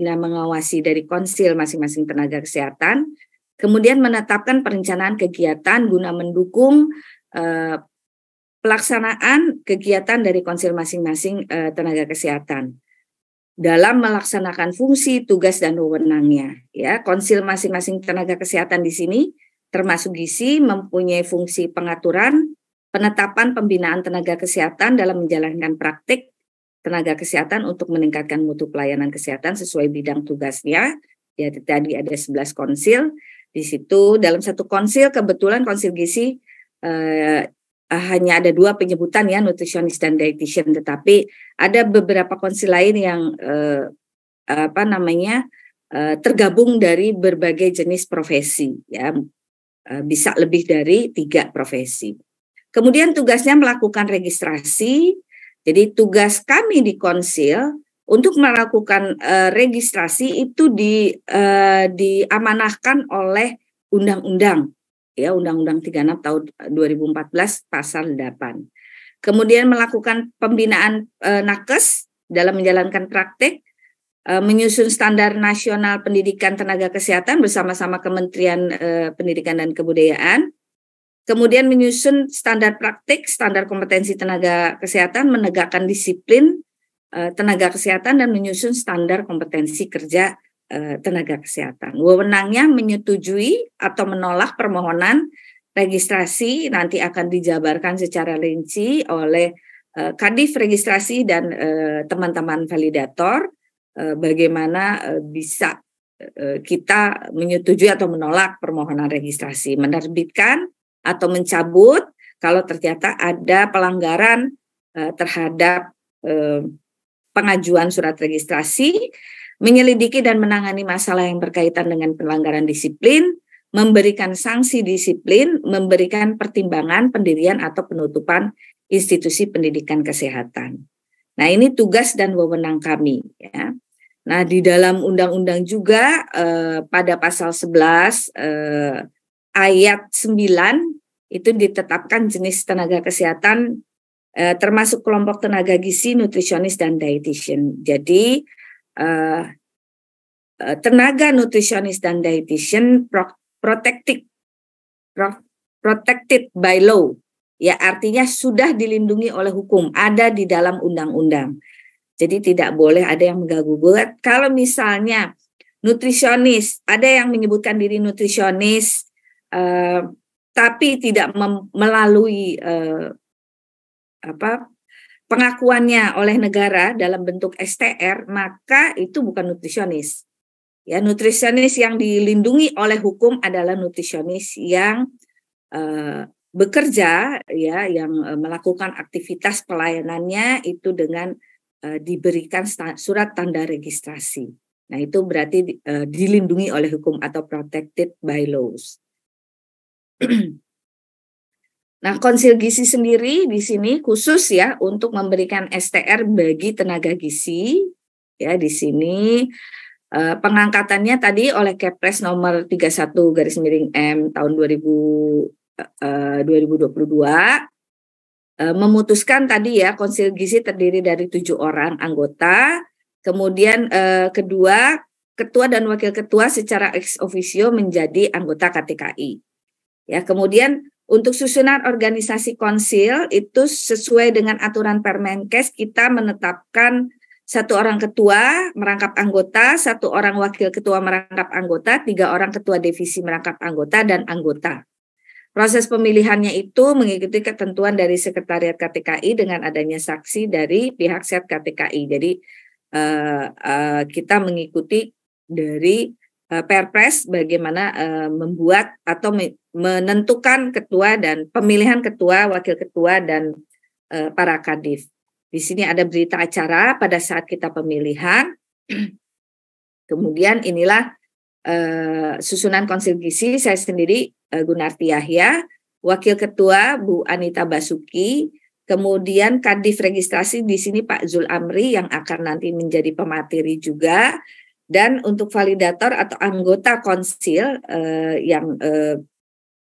mengawasi dari konsil masing-masing tenaga kesehatan, kemudian menetapkan perencanaan kegiatan guna mendukung pelaksanaan kegiatan dari konsil masing-masing tenaga kesehatan dalam melaksanakan fungsi, tugas, dan wewenangnya. Ya, konsil masing-masing tenaga kesehatan di sini termasuk GISI mempunyai fungsi pengaturan, penetapan pembinaan tenaga kesehatan dalam menjalankan praktik tenaga kesehatan untuk meningkatkan mutu pelayanan kesehatan sesuai bidang tugasnya. Ya, tadi ada 11 konsil. Di situ dalam satu konsil kebetulan konsil GISI hanya ada 2 penyebutan ya, nutritionist dan dietitian, tetapi ada beberapa konsil lain yang tergabung dari berbagai jenis profesi ya, bisa lebih dari 3 profesi. Kemudian tugasnya melakukan registrasi. Jadi tugas kami di konsil untuk melakukan registrasi itu diamanahkan oleh undang-undang. Ya, Undang-Undang 36 tahun 2014 pasal 8. Kemudian melakukan pembinaan nakes dalam menjalankan praktik, menyusun standar nasional pendidikan tenaga kesehatan bersama-sama Kementerian Pendidikan dan Kebudayaan. Kemudian menyusun standar praktik, standar kompetensi tenaga kesehatan, menegakkan disiplin tenaga kesehatan dan menyusun standar kompetensi kerja tenaga kesehatan. Wewenangnya menyetujui atau menolak permohonan registrasi nanti akan dijabarkan secara rinci oleh Kadif registrasi dan teman-teman validator bagaimana bisa kita menyetujui atau menolak permohonan registrasi, menerbitkan atau mencabut kalau ternyata ada pelanggaran terhadap pengajuan surat registrasi, menyelidiki dan menangani masalah yang berkaitan dengan pelanggaran disiplin, memberikan sanksi disiplin, memberikan pertimbangan pendirian atau penutupan institusi pendidikan kesehatan. Nah, ini tugas dan wewenang kami ya. Nah, di dalam undang-undang juga pada pasal 11 ayat 9 itu ditetapkan jenis tenaga kesehatan termasuk kelompok tenaga gizi, nutrisionis, dan dietitian. Jadi tenaga nutrisionis dan dietitian protected by law, ya artinya sudah dilindungi oleh hukum, ada di dalam undang-undang. Jadi tidak boleh ada yang mengganggu-gugat. Kalau misalnya nutrisionis, ada yang menyebutkan diri nutrisionis, tapi tidak melalui pengakuannya oleh negara dalam bentuk STR, maka itu bukan nutrisionis. Ya, nutrisionis yang dilindungi oleh hukum adalah nutrisionis yang bekerja, ya, yang melakukan aktivitas pelayanannya itu dengan diberikan surat tanda registrasi. Nah, itu berarti dilindungi oleh hukum atau protected by laws. Nah, konsil gizi sendiri di sini khusus ya untuk memberikan STR bagi tenaga gizi. Ya, di sini pengangkatannya tadi oleh Kepres nomor 31/M tahun 2022 memutuskan tadi ya konsil gizi terdiri dari 7 orang anggota. Kemudian kedua, ketua dan wakil ketua secara ex officio menjadi anggota KTKI. Ya, kemudian untuk susunan organisasi konsil itu sesuai dengan aturan Permenkes, kita menetapkan 1 orang ketua merangkap anggota, 1 orang wakil ketua merangkap anggota, 3 orang ketua divisi merangkap anggota dan anggota. Proses pemilihannya itu mengikuti ketentuan dari Sekretariat KTKI dengan adanya saksi dari pihak Set KTKI. Jadi kita mengikuti dari Perpres bagaimana membuat atau menentukan ketua dan pemilihan ketua, wakil ketua dan para kadif. Di sini ada berita acara pada saat kita pemilihan. Kemudian inilah susunan konsil gizi. Saya sendiri Gunarti Yahya, wakil ketua Bu Anita Basuki, kemudian kadif registrasi di sini Pak Zul Amri yang akan nanti menjadi pemateri juga. Dan untuk validator atau anggota konsil yang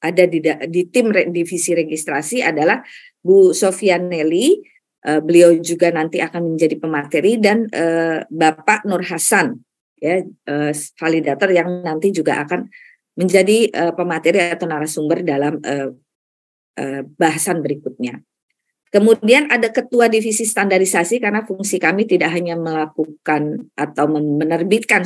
ada di tim divisi registrasi adalah Bu Sofian Nelly, beliau juga nanti akan menjadi pemateri, dan Bapak Nur Hasan, ya, validator yang nanti juga akan menjadi pemateri atau narasumber dalam bahasan berikutnya. Kemudian ada ketua divisi standarisasi, karena fungsi kami tidak hanya melakukan atau menerbitkan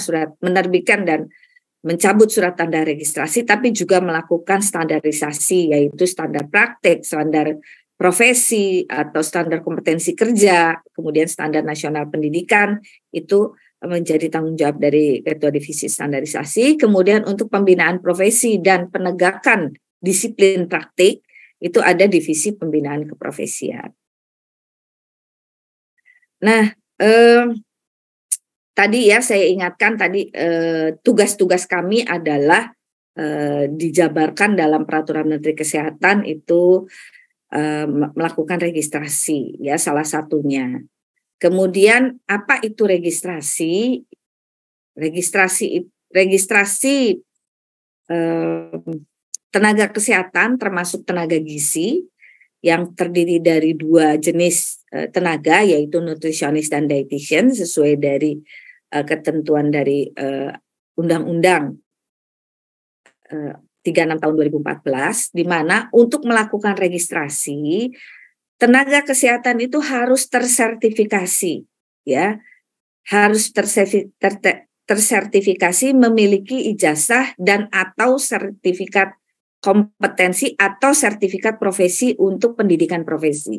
dan mencabut surat tanda registrasi, tapi juga melakukan standarisasi, yaitu standar praktek, standar profesi atau standar kompetensi kerja, kemudian standar nasional pendidikan, itu menjadi tanggung jawab dari ketua divisi standarisasi. Kemudian untuk pembinaan profesi dan penegakan disiplin praktik, itu ada divisi pembinaan keprofesian. Nah, tadi ya saya ingatkan tadi tugas-tugas kami adalah dijabarkan dalam peraturan Menteri Kesehatan itu melakukan registrasi, ya, salah satunya. Kemudian apa itu registrasi? Registrasi tenaga kesehatan termasuk tenaga gizi yang terdiri dari 2 jenis tenaga, yaitu nutrisionis dan dietitian, sesuai dari ketentuan dari Undang-Undang 36 tahun 2014, di mana untuk melakukan registrasi tenaga kesehatan itu harus tersertifikasi, ya, harus tersertifikasi memiliki ijazah dan atau sertifikat kompetensi atau sertifikat profesi untuk pendidikan profesi.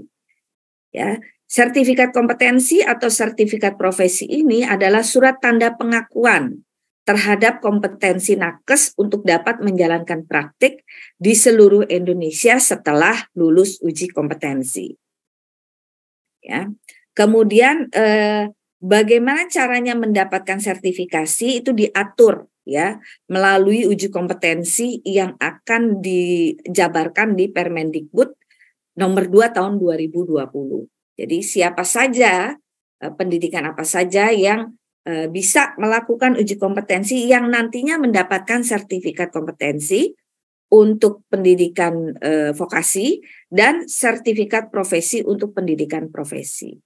Ya, sertifikat kompetensi atau sertifikat profesi ini adalah surat tanda pengakuan terhadap kompetensi nakes untuk dapat menjalankan praktik di seluruh Indonesia setelah lulus uji kompetensi. Ya. Kemudian bagaimana caranya mendapatkan sertifikasi itu diatur, ya, melalui uji kompetensi yang akan dijabarkan di Permendikbud nomor 2 tahun 2020. Jadi siapa saja, pendidikan apa saja yang bisa melakukan uji kompetensi yang nantinya mendapatkan sertifikat kompetensi untuk pendidikan vokasi dan sertifikat profesi untuk pendidikan profesi.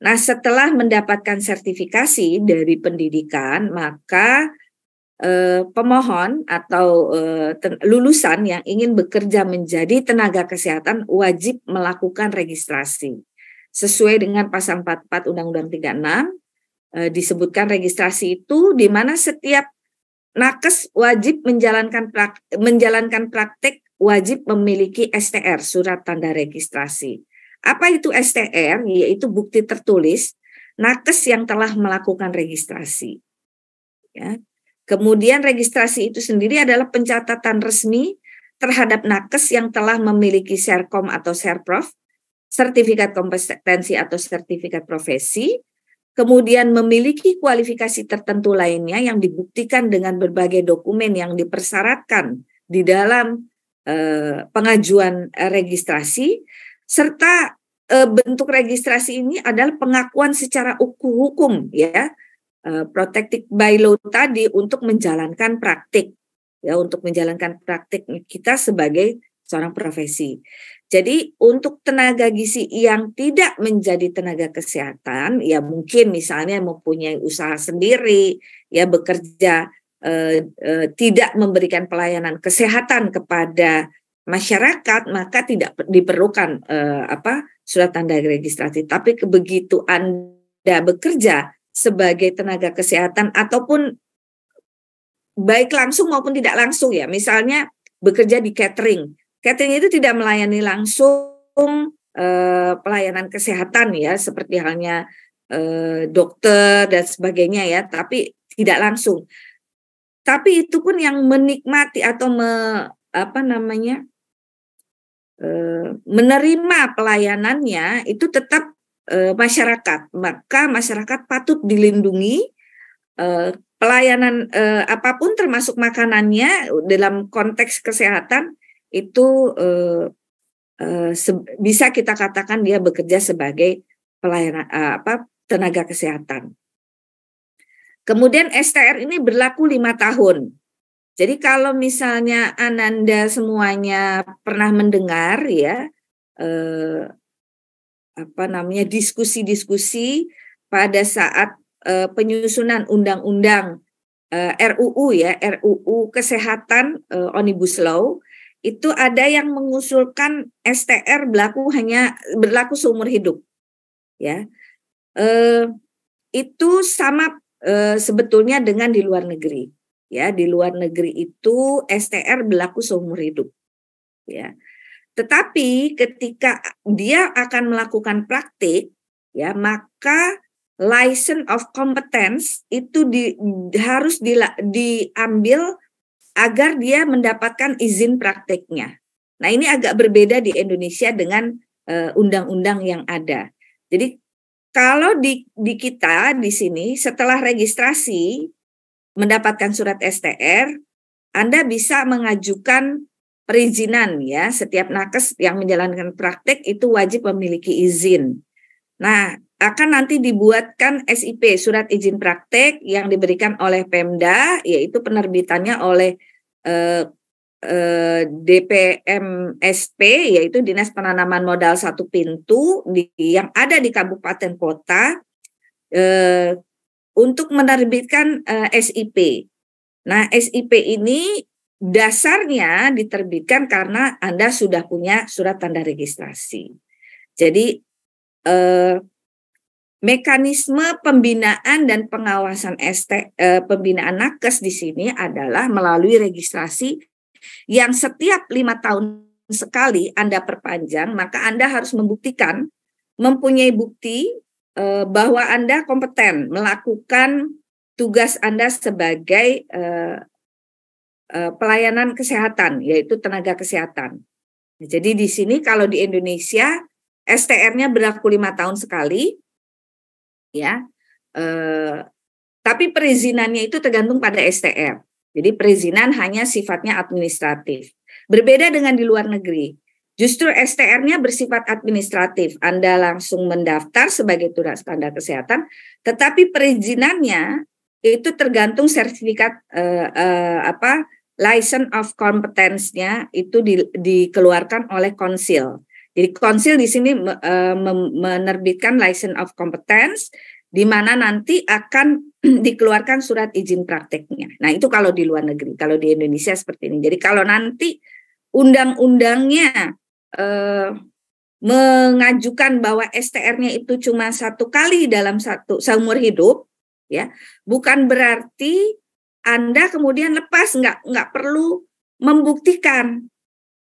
Nah, setelah mendapatkan sertifikasi dari pendidikan, maka pemohon atau lulusan yang ingin bekerja menjadi tenaga kesehatan wajib melakukan registrasi. Sesuai dengan pasal 44 Undang-Undang 36, disebutkan registrasi itu di mana setiap nakes wajib menjalankan praktek, wajib memiliki STR, surat tanda registrasi. Apa itu STR? Yaitu bukti tertulis nakes yang telah melakukan registrasi. Ya. Kemudian registrasi itu sendiri adalah pencatatan resmi terhadap nakes yang telah memiliki Serkom atau Serprof, sertifikat kompetensi atau sertifikat profesi, kemudian memiliki kualifikasi tertentu lainnya yang dibuktikan dengan berbagai dokumen yang dipersyaratkan di dalam pengajuan registrasi, serta bentuk registrasi ini adalah pengakuan secara hukum, ya, protected by law tadi untuk menjalankan praktik, ya, untuk menjalankan praktik kita sebagai seorang profesi. Jadi untuk tenaga gizi yang tidak menjadi tenaga kesehatan, ya mungkin misalnya mempunyai usaha sendiri, ya bekerja tidak memberikan pelayanan kesehatan kepada masyarakat, maka tidak diperlukan surat tanda registrasi. Tapi begitu Anda bekerja sebagai tenaga kesehatan ataupun baik langsung maupun tidak langsung, ya, misalnya bekerja di catering. Catering itu tidak melayani langsung pelayanan kesehatan, ya, seperti halnya dokter dan sebagainya, ya, tapi tidak langsung. Tapi itu pun yang menikmati atau menerima pelayanannya itu tetap masyarakat. Maka masyarakat patut dilindungi pelayanan apapun termasuk makanannya dalam konteks kesehatan itu bisa kita katakan dia bekerja sebagai pelayanan tenaga kesehatan. Kemudian STR ini berlaku 5 tahun. Jadi kalau misalnya Ananda semuanya pernah mendengar, ya, diskusi-diskusi pada saat penyusunan undang-undang RUU ya, RUU Kesehatan Omnibus Law, itu ada yang mengusulkan STR berlaku seumur hidup, ya. Itu sama sebetulnya dengan di luar negeri, ya. Di luar negeri itu STR berlaku seumur hidup, ya. Tetapi ketika dia akan melakukan praktik, ya, maka license of competence itu harus diambil agar dia mendapatkan izin prakteknya. Nah, ini agak berbeda di Indonesia dengan undang-undang yang ada. Jadi kalau di kita di sini setelah registrasi mendapatkan surat STR, Anda bisa mengajukan perizinan, ya. Setiap nakes yang menjalankan praktek itu wajib memiliki izin. Nah, akan nanti dibuatkan SIP, surat izin praktek yang diberikan oleh Pemda, yaitu penerbitannya oleh DPMSP, yaitu Dinas Penanaman Modal Satu Pintu yang ada di kabupaten kota, untuk menerbitkan SIP. Nah, SIP ini dasarnya diterbitkan karena Anda sudah punya surat tanda registrasi. Jadi mekanisme pembinaan dan pengawasan pembinaan nakes di sini adalah melalui registrasi yang setiap 5 tahun sekali Anda perpanjang, maka Anda harus mempunyai bukti bahwa Anda kompeten melakukan tugas Anda sebagai pelayanan kesehatan, yaitu tenaga kesehatan. Jadi di sini kalau di Indonesia STR-nya berlaku 5 tahun sekali, ya, tapi perizinannya itu tergantung pada STR. Jadi perizinan hanya sifatnya administratif. Berbeda dengan di luar negeri. Justru STR-nya bersifat administratif. Anda langsung mendaftar sebagai tanda kesehatan, tetapi perizinannya itu tergantung sertifikat license of competence-nya itu dikeluarkan oleh konsil. Jadi konsil di sini menerbitkan license of competence, di mana nanti akan dikeluarkan surat izin prakteknya. Nah, itu kalau di luar negeri. Kalau di Indonesia seperti ini. Jadi kalau nanti undang-undangnya mengajukan bahwa STR-nya itu cuma 1 kali dalam seumur hidup, ya, bukan berarti Anda kemudian lepas, nggak perlu membuktikan,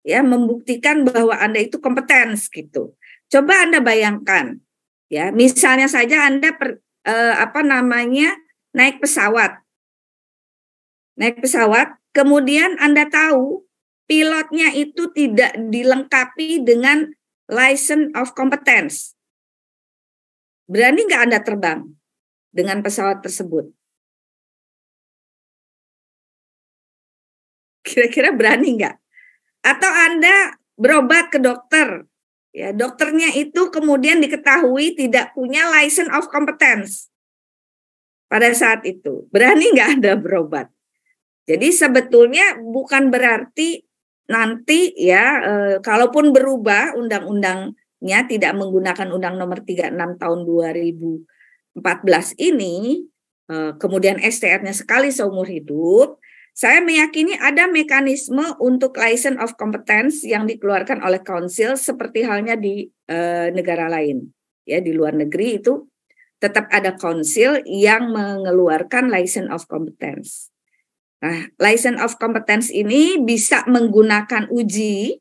ya, membuktikan bahwa Anda itu kompeten gitu. Coba Anda bayangkan, ya, misalnya saja Anda naik pesawat, kemudian Anda tahu pilotnya itu tidak dilengkapi dengan license of competence. Berani nggak Anda terbang dengan pesawat tersebut? Kira-kira berani nggak? Atau Anda berobat ke dokter, ya, dokternya itu kemudian diketahui tidak punya license of competence pada saat itu. Berani nggak Anda berobat? Jadi sebetulnya bukan berarti nanti, ya, kalaupun berubah undang-undangnya tidak menggunakan Undang Nomor 36 tahun 2014 ini, kemudian STR-nya sekali seumur hidup, saya meyakini ada mekanisme untuk license of competence yang dikeluarkan oleh konsil seperti halnya di negara lain. Ya, di luar negeri itu tetap ada konsil yang mengeluarkan license of competence. Nah, license of competence ini bisa menggunakan uji,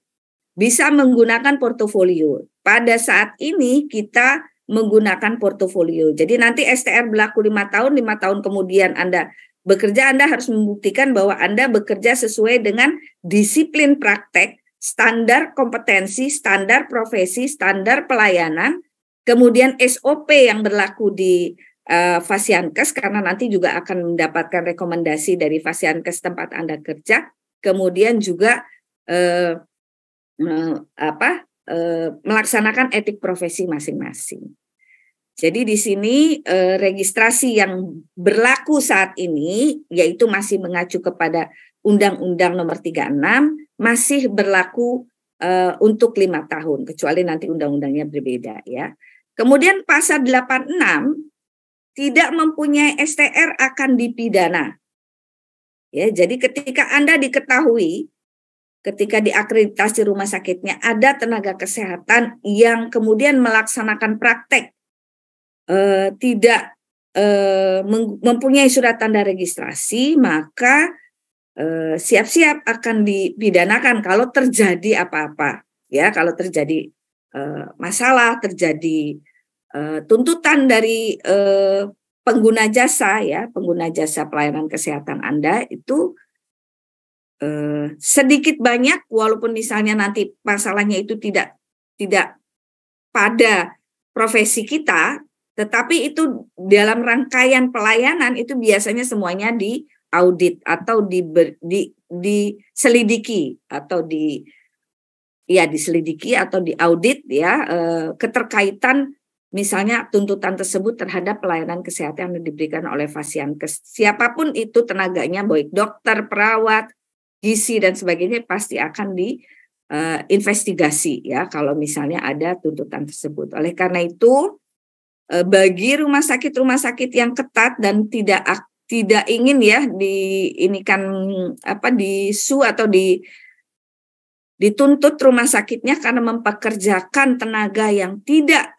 bisa menggunakan portofolio. Pada saat ini kita menggunakan portofolio. Jadi nanti STR berlaku 5 tahun kemudian Anda bekerja, Anda harus membuktikan bahwa Anda bekerja sesuai dengan disiplin praktek, standar kompetensi, standar profesi, standar pelayanan, kemudian SOP yang berlaku di Fasiankes, karena nanti juga akan mendapatkan rekomendasi dari Fasiankes tempat Anda kerja, kemudian juga melaksanakan etik profesi masing-masing. Jadi di sini registrasi yang berlaku saat ini, yaitu masih mengacu kepada Undang-Undang Nomor 36, masih berlaku untuk 5 tahun, kecuali nanti undang-undangnya berbeda, ya. Kemudian pasal 86 tidak mempunyai STR akan dipidana. Ya, jadi ketika Anda diketahui ketika diakreditasi rumah sakitnya ada tenaga kesehatan yang kemudian melaksanakan praktek tidak mempunyai surat tanda registrasi, maka siap-siap akan dipidanakan kalau terjadi apa-apa, ya, kalau terjadi masalah, terjadi tuntutan dari pengguna jasa, ya, pengguna jasa pelayanan kesehatan Anda itu sedikit banyak, walaupun misalnya nanti masalahnya itu tidak pada profesi kita, tetapi itu dalam rangkaian pelayanan itu biasanya semuanya diaudit atau diselidiki atau diselidiki atau diaudit, ya, keterkaitan misalnya tuntutan tersebut terhadap pelayanan kesehatan yang diberikan oleh Fasiankes. Siapapun itu tenaganya, baik dokter, perawat, gizi dan sebagainya, pasti akan diinvestigasi, ya, kalau misalnya ada tuntutan tersebut. Oleh karena itu, bagi rumah sakit yang ketat dan tidak ingin, ya, disu atau dituntut rumah sakitnya karena mempekerjakan tenaga yang tidak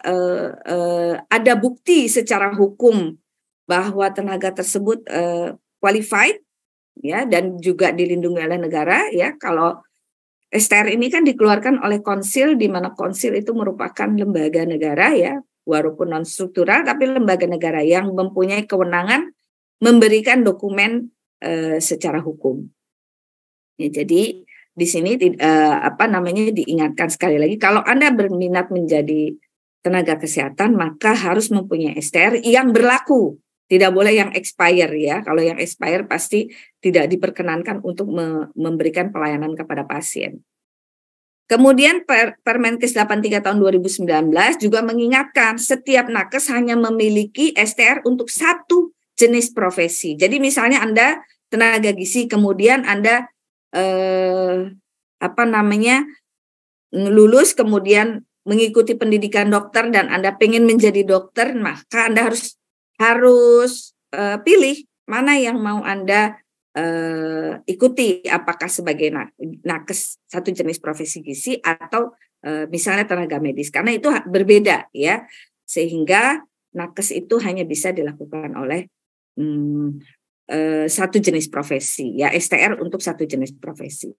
ada bukti secara hukum bahwa tenaga tersebut qualified, ya, dan juga dilindungi oleh negara, ya. Kalau STR ini kan dikeluarkan oleh konsil, di mana konsil itu merupakan lembaga negara, ya, walaupun non struktural tapi lembaga negara yang mempunyai kewenangan memberikan dokumen secara hukum. Ya, jadi di sini diingatkan sekali lagi, kalau Anda berminat menjadi tenaga kesehatan maka harus mempunyai STR yang berlaku. Tidak boleh yang expire, ya. Kalau yang expire pasti tidak diperkenankan untuk memberikan pelayanan kepada pasien. Kemudian Permenkes 83 tahun 2019 juga mengingatkan setiap nakes hanya memiliki STR untuk satu jenis profesi. Jadi misalnya Anda tenaga gizi, kemudian Anda lulus kemudian mengikuti pendidikan dokter dan Anda pengen menjadi dokter, maka Anda harus pilih mana yang mau Anda ikuti, apakah sebagai nakes satu jenis profesi gizi atau misalnya tenaga medis, karena itu berbeda, ya, sehingga nakes itu hanya bisa dilakukan oleh satu jenis profesi, ya, STR untuk satu jenis profesi.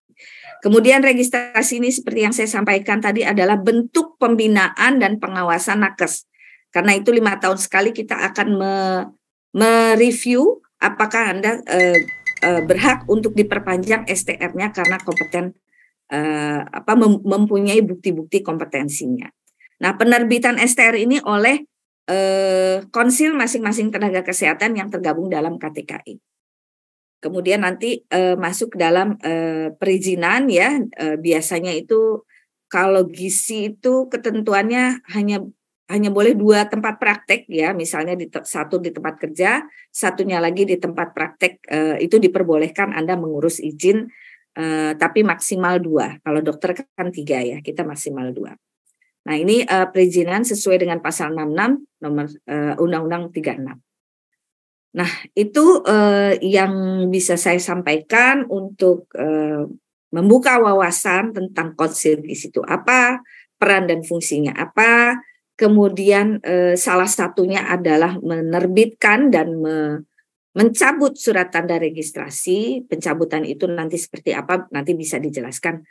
Kemudian registrasi ini seperti yang saya sampaikan tadi adalah bentuk pembinaan dan pengawasan nakes. Karena itu 5 tahun sekali kita akan mereview apakah Anda berhak untuk diperpanjang STR-nya karena kompeten mempunyai bukti-bukti kompetensinya. Nah, penerbitan STR ini oleh konsil masing-masing tenaga kesehatan yang tergabung dalam KTKI. Kemudian nanti masuk dalam perizinan, ya, biasanya itu kalau gizi itu ketentuannya hanya boleh 2 tempat praktek, ya, misalnya satu di tempat kerja, satunya lagi di tempat praktek, itu diperbolehkan Anda mengurus izin, tapi maksimal 2. Kalau dokter kan 3, ya, kita maksimal 2. Nah, ini perizinan sesuai dengan pasal 66 nomor Undang-Undang 36. Nah, itu yang bisa saya sampaikan untuk membuka wawasan tentang konsil gizi itu apa, peran dan fungsinya apa. Kemudian salah satunya adalah menerbitkan dan mencabut surat tanda registrasi. Pencabutan itu nanti seperti apa, nanti bisa dijelaskan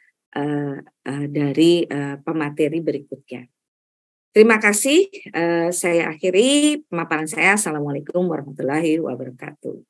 dari pemateri berikutnya. Terima kasih, saya akhiri pemaparan saya. Assalamualaikum warahmatullahi wabarakatuh.